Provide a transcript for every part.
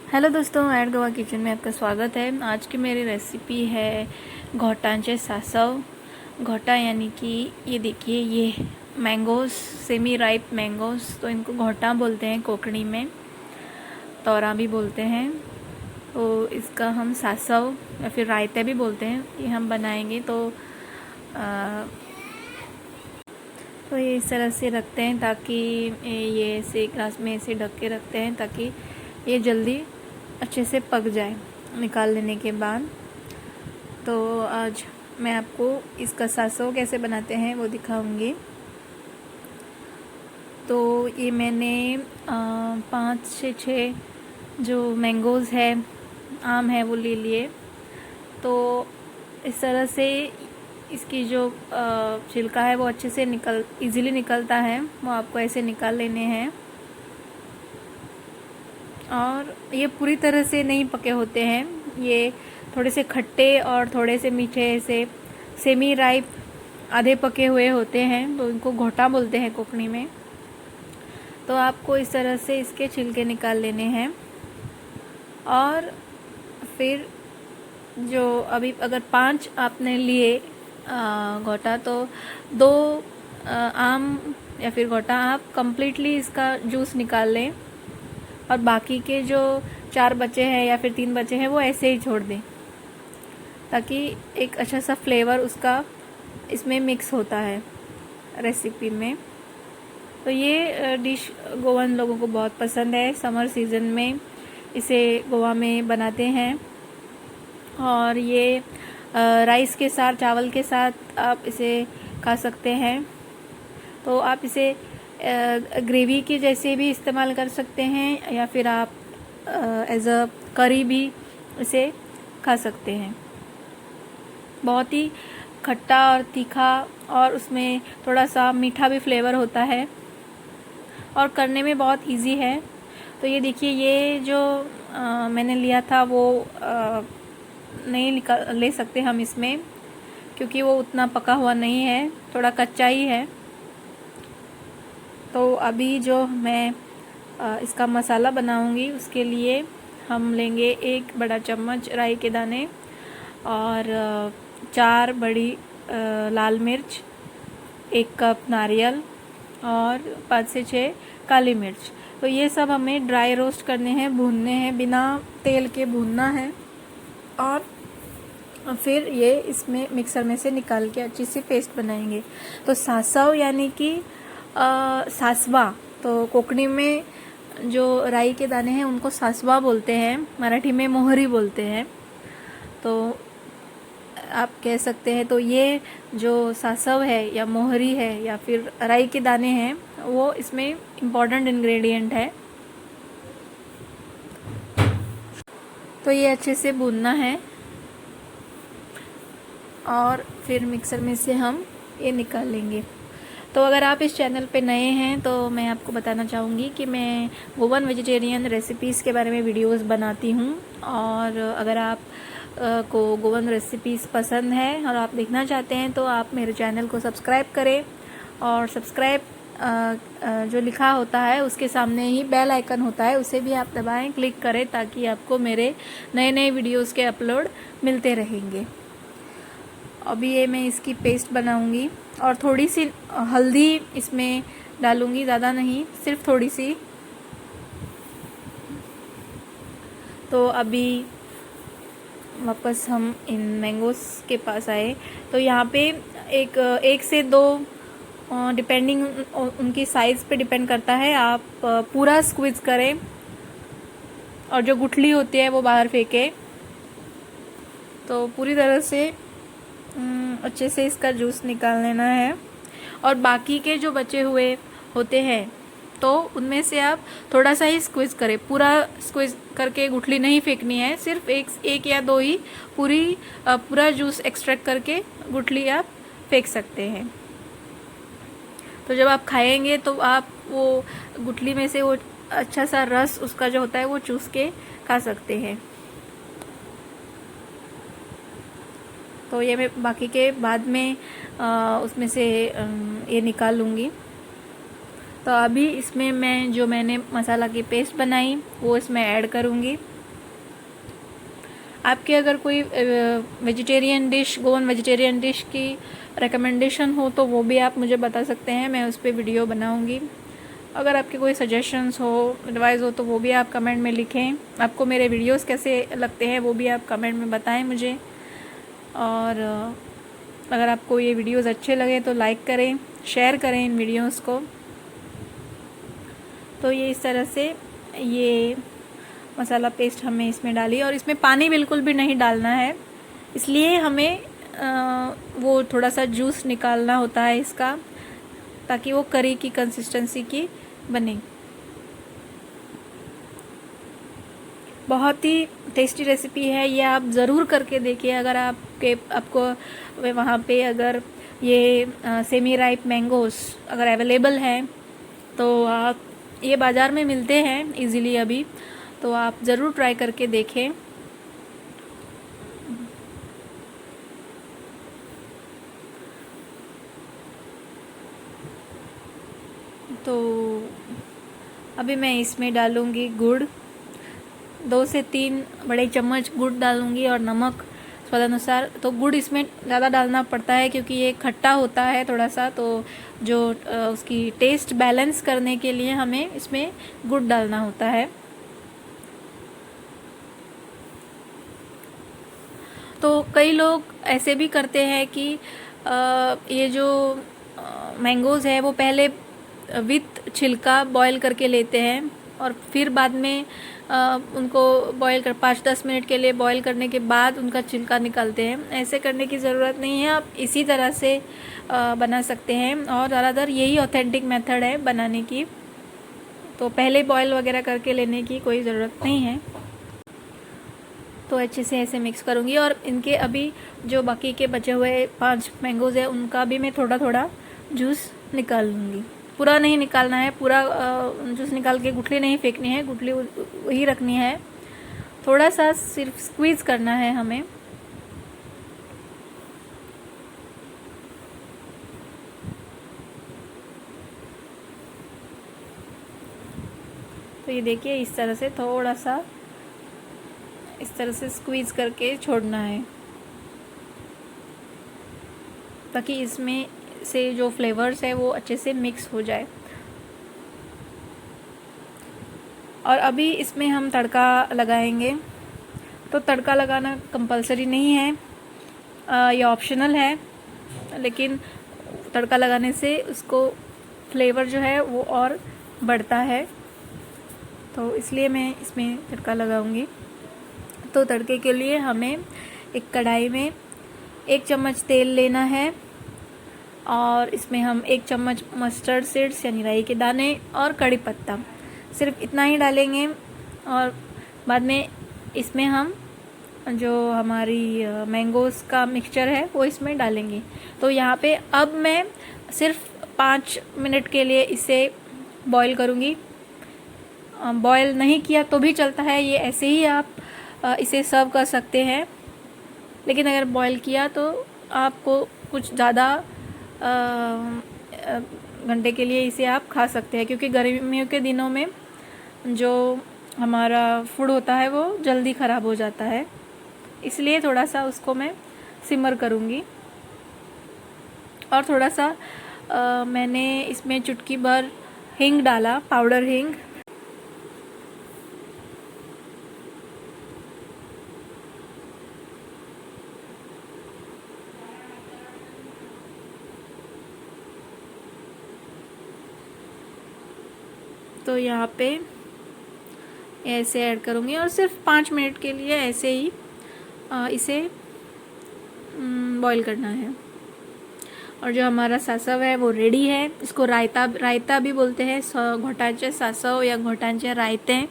Hello दोस्तों, add Goa kitchen में आपका स्वागत है। आज की मेरी रेसिपी है घोटांचे सासव। घोटा यानी कि ये देखिए, ये मैंगोस, सेमी राइप मैंगोस, तो इनको घोटा बोलते हैं कोंकणी में, तौरा भी बोलते हैं। तो इसका हम सासव या फिर रायते भी बोलते हैं, ये हम बनाएंगे। तो ये इस तरह से रखते हैं ताकि ये ऐसे ग्लास में ऐसे ढक के रखते हैं ताकि ये जल्दी अच्छे से पक जाए निकाल लेने के बाद। तो आज मैं आपको इसका सासव कैसे बनाते हैं वो दिखाऊंगी। तो ये मैंने 5 से 6 जो मैंगोज़ है, आम है, वो ले लिए। तो इस तरह से इसकी जो छिलका है वो अच्छे से इजीली निकलता है, वो आपको ऐसे निकाल लेने हैं। और ये पूरी तरह से नहीं पके होते हैं, ये थोड़े से खट्टे और थोड़े से मीठे, ऐसे सेमी राइप आधे पके हुए होते हैं, तो इनको घोटा बोलते हैं कोंकणी में। तो आपको इस तरह से इसके छिलके निकाल लेने हैं। और फिर जो अभी अगर 5 आपने लिए घोटा, तो 2 आम या फिर घोटा आप कंप्लीटली इसका जूस निकाल लें, और बाकी के जो 4 बचे हैं या फिर 3 बचे हैं वो ऐसे ही छोड़ दें, ताकि एक अच्छा सा फ्लेवर उसका इसमें मिक्स होता है रेसिपी में। तो ये डिश गोवन लोगों को बहुत पसंद है। समर सीज़न में इसे गोवा में बनाते हैं, और ये राइस के साथ, चावल के साथ आप इसे खा सकते हैं। तो आप इसे ग्रेवी के जैसे भी इस्तेमाल कर सकते हैं, या फिर आप एज अ करी भी इसे खा सकते हैं। बहुत ही खट्टा और तीखा, और उसमें थोड़ा सा मीठा भी फ्लेवर होता है, और करने में बहुत इजी है। तो ये देखिए, ये जो मैंने लिया था वो नहीं ले सकते हम इसमें, क्योंकि वो उतना पका हुआ नहीं है, थोड़ा कच्चा ही है। तो अभी जो मैं इसका मसाला बनाऊंगी, उसके लिए हम लेंगे 1 बड़ा चम्मच राई के दाने, और 4 बड़ी लाल मिर्च, 1 कप नारियल, और 5 से 6 काली मिर्च। तो ये सब हमें ड्राई रोस्ट करने हैं, भूनने हैं, बिना तेल के भूनना है। और फिर ये इसमें मिक्सर में से निकाल के अच्छी सी पेस्ट बनाएंगे। तो सासव यानी कि सासवा, तो कोंकणी में जो राई के दाने हैं उनको सासवा बोलते हैं, मराठी में मोहरी बोलते हैं, तो आप कह सकते हैं। तो ये जो सासव है या मोहरी है या फिर राई के दाने हैं, वो इसमें इम्पॉर्टेंट इंग्रेडिएंट है। तो ये अच्छे से भूनना है, और फिर मिक्सर में से हम ये निकाल लेंगे। तो अगर आप इस चैनल पे नए हैं तो मैं आपको बताना चाहूँगी कि मैं गोवन वेजिटेरियन रेसिपीज़ के बारे में वीडियोस बनाती हूँ। और अगर आप को गोवन रेसिपीज़ पसंद है और आप देखना चाहते हैं, तो आप मेरे चैनल को सब्सक्राइब करें, और सब्सक्राइब जो लिखा होता है उसके सामने ही बेल आइकन होता है, उसे भी आप दबाएं, क्लिक करें, ताकि आपको मेरे नए नए वीडियोज़ के अपलोड मिलते रहेंगे। अभी ये मैं इसकी पेस्ट बनाऊंगी, और थोड़ी सी हल्दी इसमें डालूंगी, ज़्यादा नहीं, सिर्फ थोड़ी सी। तो अभी वापस हम इन मैंगोस के पास आए। तो यहाँ पे एक से 2, डिपेंडिंग उनकी साइज़ पे डिपेंड करता है, आप पूरा स्क्वीज़ करें, और जो गुठली होती है वो बाहर फेंके। तो पूरी तरह से अच्छे से इसका जूस निकाल लेना है। और बाकी के जो बचे हुए होते हैं, तो उनमें से आप थोड़ा सा ही स्क्वीज़ करें, पूरा स्क्वीज़ करके गुठली नहीं फेंकनी है, सिर्फ एक या 2 ही पूरा जूस एक्सट्रैक्ट करके गुठली आप फेंक सकते हैं। तो जब आप खाएंगे तो आप वो गुठली में से वो अच्छा सा रस उसका जो होता है वो चूस के खा सकते हैं। तो ये मैं बाकी के बाद में उसमें से ये निकाल लूँगी। तो अभी इसमें मैंने मसाला की पेस्ट बनाई वो इसमें ऐड करूँगी। आपके अगर कोई vegetarian dish, Goan vegetarian dish की रिकमेंडेशन हो तो वो भी आप मुझे बता सकते हैं, मैं उस पर वीडियो बनाऊंगी। अगर आपके कोई सजेशंस हो, एडवाइस हो तो वो भी आप कमेंट में लिखें। आपको मेरे वीडियोस कैसे लगते हैं वो भी आप कमेंट में बताएं मुझे। और अगर आपको ये वीडियोस अच्छे लगे तो लाइक करें, शेयर करें इन वीडियोस को। तो ये इस तरह से ये मसाला पेस्ट हमें इसमें डाली, और इसमें पानी बिल्कुल भी नहीं डालना है, इसलिए हमें वो थोड़ा सा जूस निकालना होता है इसका, ताकि वो करी की कंसिस्टेंसी की बने। बहुत ही टेस्टी रेसिपी है ये, आप ज़रूर करके देखिए। अगर आपको वहाँ पे अगर ये सेमी राइप मैंगोस अगर अवेलेबल हैं तो आप, ये बाज़ार में मिलते हैं इजीली अभी, तो आप ज़रूर ट्राई करके देखें। तो अभी मैं इसमें डालूँगी गुड़, 2 से 3 बड़े चम्मच गुड़ डालूँगी, और नमक स्वादानुसार। तो गुड़ इसमें ज़्यादा डालना पड़ता है क्योंकि ये खट्टा होता है थोड़ा सा, तो जो उसकी टेस्ट बैलेंस करने के लिए हमें इसमें गुड़ डालना होता है। तो कई लोग ऐसे भी करते हैं कि ये जो मैंगोज़ है वो पहले विथ छिलका बॉईल करके लेते हैं, और फिर बाद में उनको बॉईल कर 5-10 मिनट के लिए बॉईल करने के बाद उनका छिलका निकालते हैं। ऐसे करने की ज़रूरत नहीं है, आप इसी तरह से बना सकते हैं, और ज़्यादातर यही ऑथेंटिक मेथड है बनाने की। तो पहले बॉईल वगैरह करके लेने की कोई ज़रूरत नहीं है। तो अच्छे से ऐसे मिक्स करूँगी, और इनके अभी जो बाकी के बचे हुए 5 मैंगोज़ है उनका भी मैं थोड़ा थोड़ा जूस निकाल लूँगी। पूरा नहीं निकालना है, पूरा जूस निकाल के गुठली नहीं फेंकनी है, गुठली वही रखनी है, थोड़ा सा सिर्फ स्क्वीज़ करना है हमें। तो ये देखिए इस तरह से थोड़ा सा इस तरह से स्क्वीज़ करके छोड़ना है, ताकि इसमें से जो फ्लेवर्स है वो अच्छे से मिक्स हो जाए। और अभी इसमें हम तड़का लगाएंगे। तो तड़का लगाना कंपलसरी नहीं है, ये ऑप्शनल है, लेकिन तड़का लगाने से उसको फ्लेवर जो है वो और बढ़ता है, तो इसलिए मैं इसमें तड़का लगाऊंगी। तो तड़के के लिए हमें एक कढ़ाई में 1 चम्मच तेल लेना है, और इसमें हम 1 चम्मच मस्टर्ड सीड्स यानी राई के दाने और कड़ी पत्ता, सिर्फ इतना ही डालेंगे। और बाद में इसमें हम जो हमारी मैंगोज़ का मिक्सचर है वो इसमें डालेंगे। तो यहाँ पे अब मैं सिर्फ 5 मिनट के लिए इसे बॉईल करूँगी। बॉईल नहीं किया तो भी चलता है, ये ऐसे ही आप इसे सर्व कर सकते हैं, लेकिन अगर बॉईल किया तो आपको कुछ ज़्यादा घंटे के लिए इसे आप खा सकते हैं, क्योंकि गर्मियों के दिनों में जो हमारा फूड होता है वो जल्दी ख़राब हो जाता है, इसलिए थोड़ा सा उसको मैं सिमर करूँगी। और थोड़ा सा मैंने इसमें चुटकी भर हींग डाला, पाउडर हींग। तो यहाँ पे ऐसे ऐड करूँगी, और सिर्फ 5 मिनट के लिए ऐसे ही इसे बॉईल करना है। और जो हमारा सासव है वो रेडी है। इसको रायता भी बोलते हैं, घोटांचे सासव या घोटांचे रायते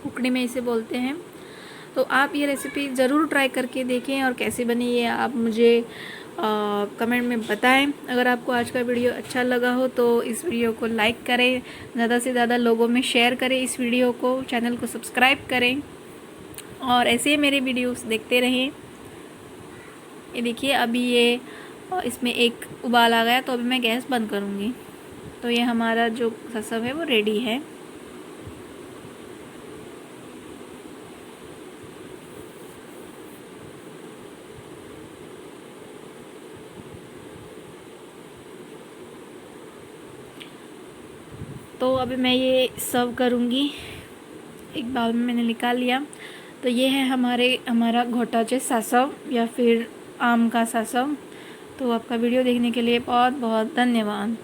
उकड़ी में इसे बोलते हैं। तो आप ये रेसिपी ज़रूर ट्राई करके देखें, और कैसी बनी ये आप मुझे कमेंट में बताएं। अगर आपको आज का वीडियो अच्छा लगा हो तो इस वीडियो को लाइक करें, ज़्यादा से ज़्यादा लोगों में शेयर करें इस वीडियो को, चैनल को सब्सक्राइब करें, और ऐसे ही मेरे वीडियोस देखते रहें। ये देखिए अभी ये इसमें एक उबाल आ गया, तो अभी मैं गैस बंद करूँगी। तो ये हमारा जो सासव है वो रेडी है। तो अभी मैं ये सर्व करूँगी। एक बाउल में मैंने निकाल लिया। तो ये है हमारा घोटाचे सासव या फिर आम का सासव। तो आपका वीडियो देखने के लिए बहुत बहुत धन्यवाद।